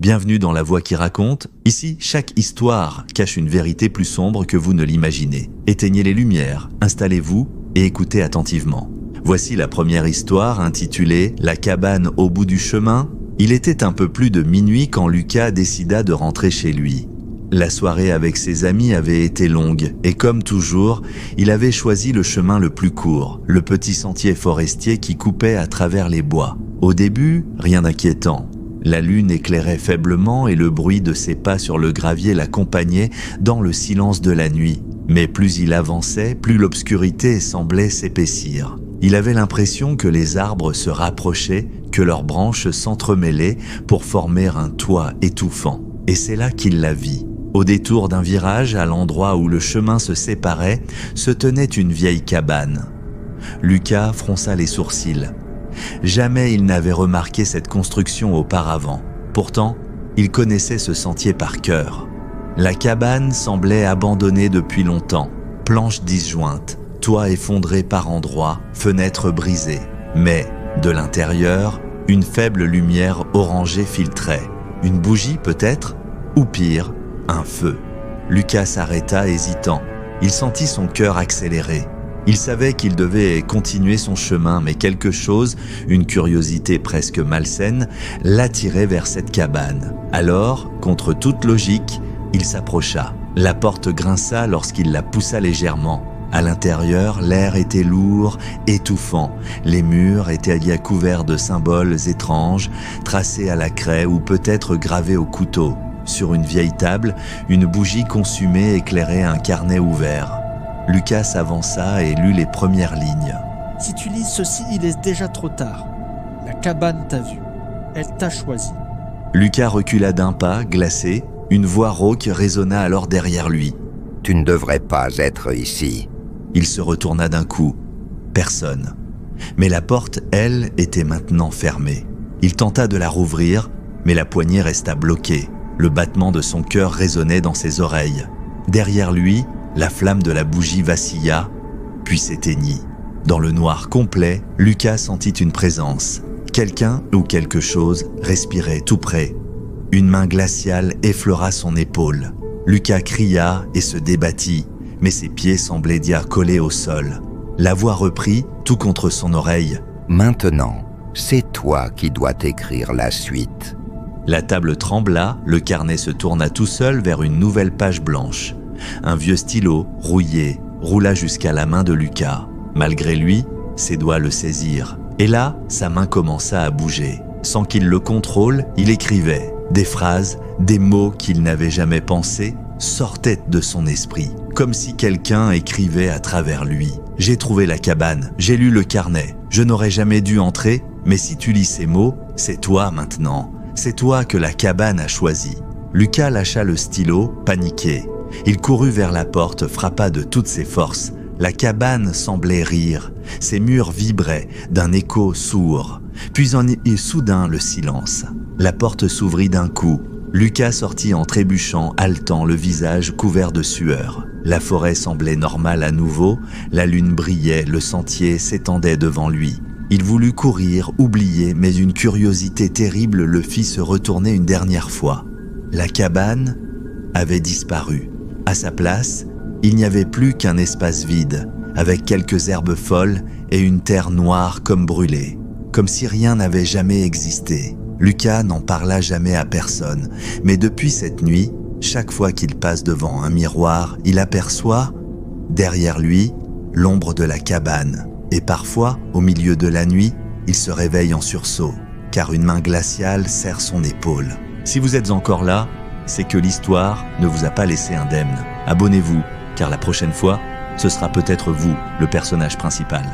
Bienvenue dans La Voix qui raconte. Ici, chaque histoire cache une vérité plus sombre que vous ne l'imaginez. Éteignez les lumières, installez-vous et écoutez attentivement. Voici la première histoire intitulée « La cabane au bout du chemin ». Il était un peu plus de minuit quand Lucas décida de rentrer chez lui. La soirée avec ses amis avait été longue et comme toujours, il avait choisi le chemin le plus court, le petit sentier forestier qui coupait à travers les bois. Au début, rien d'inquiétant. La lune éclairait faiblement et le bruit de ses pas sur le gravier l'accompagnait dans le silence de la nuit. Mais plus il avançait, plus l'obscurité semblait s'épaissir. Il avait l'impression que les arbres se rapprochaient, que leurs branches s'entremêlaient pour former un toit étouffant. Et c'est là qu'il la vit. Au détour d'un virage, à l'endroit où le chemin se séparait, se tenait une vieille cabane. Lucas fronça les sourcils. Jamais il n'avait remarqué cette construction auparavant. Pourtant, il connaissait ce sentier par cœur. La cabane semblait abandonnée depuis longtemps. Planches disjointes, toit effondré par endroits, fenêtres brisées. Mais, de l'intérieur, une faible lumière orangée filtrait. Une bougie peut-être? Ou pire, un feu. Lucas s'arrêta hésitant. Il sentit son cœur accélérer. Il savait qu'il devait continuer son chemin, mais quelque chose, une curiosité presque malsaine, l'attirait vers cette cabane. Alors, contre toute logique, il s'approcha. La porte grinça lorsqu'il la poussa légèrement. À l'intérieur, l'air était lourd, étouffant. Les murs étaient couverts de symboles étranges, tracés à la craie ou peut-être gravés au couteau. Sur une vieille table, une bougie consumée éclairait un carnet ouvert. Lucas s'avança et lut les premières lignes. « Si tu lis ceci, il est déjà trop tard. La cabane t'a vu. Elle t'a choisi. » Lucas recula d'un pas, glacé. Une voix rauque résonna alors derrière lui. « Tu ne devrais pas être ici. » Il se retourna d'un coup. Personne. Mais la porte, elle, était maintenant fermée. Il tenta de la rouvrir, mais la poignée resta bloquée. Le battement de son cœur résonnait dans ses oreilles. Derrière lui, la flamme de la bougie vacilla, puis s'éteignit. Dans le noir complet, Lucas sentit une présence. Quelqu'un ou quelque chose respirait tout près. Une main glaciale effleura son épaule. Lucas cria et se débattit, mais ses pieds semblaient dire collés au sol. La voix reprit, tout contre son oreille. « Maintenant, c'est toi qui dois écrire la suite. » La table trembla, le carnet se tourna tout seul vers une nouvelle page blanche. Un vieux stylo, rouillé, roula jusqu'à la main de Lucas. Malgré lui, ses doigts le saisirent. Et là, sa main commença à bouger. Sans qu'il le contrôle, il écrivait. Des phrases, des mots qu'il n'avait jamais pensés, sortaient de son esprit, comme si quelqu'un écrivait à travers lui. « J'ai trouvé la cabane, j'ai lu le carnet. Je n'aurais jamais dû entrer, mais si tu lis ces mots, c'est toi maintenant. C'est toi que la cabane a choisi. » Lucas lâcha le stylo, paniqué. Il courut vers la porte, frappa de toutes ses forces. La cabane semblait rire. Ses murs vibraient d'un écho sourd. Puis en eut soudain le silence. La porte s'ouvrit d'un coup. Lucas sortit en trébuchant, haletant, le visage couvert de sueur. La forêt semblait normale à nouveau. La lune brillait, le sentier s'étendait devant lui. Il voulut courir, oublier, mais une curiosité terrible le fit se retourner une dernière fois. La cabane avait disparu. À sa place, il n'y avait plus qu'un espace vide, avec quelques herbes folles et une terre noire comme brûlée, comme si rien n'avait jamais existé. Lucas n'en parla jamais à personne, mais depuis cette nuit, chaque fois qu'il passe devant un miroir, il aperçoit, derrière lui, l'ombre de la cabane. Et parfois, au milieu de la nuit, il se réveille en sursaut, car une main glaciale serre son épaule. Si vous êtes encore là, c'est que l'histoire ne vous a pas laissé indemne. Abonnez-vous, car la prochaine fois, ce sera peut-être vous, le personnage principal.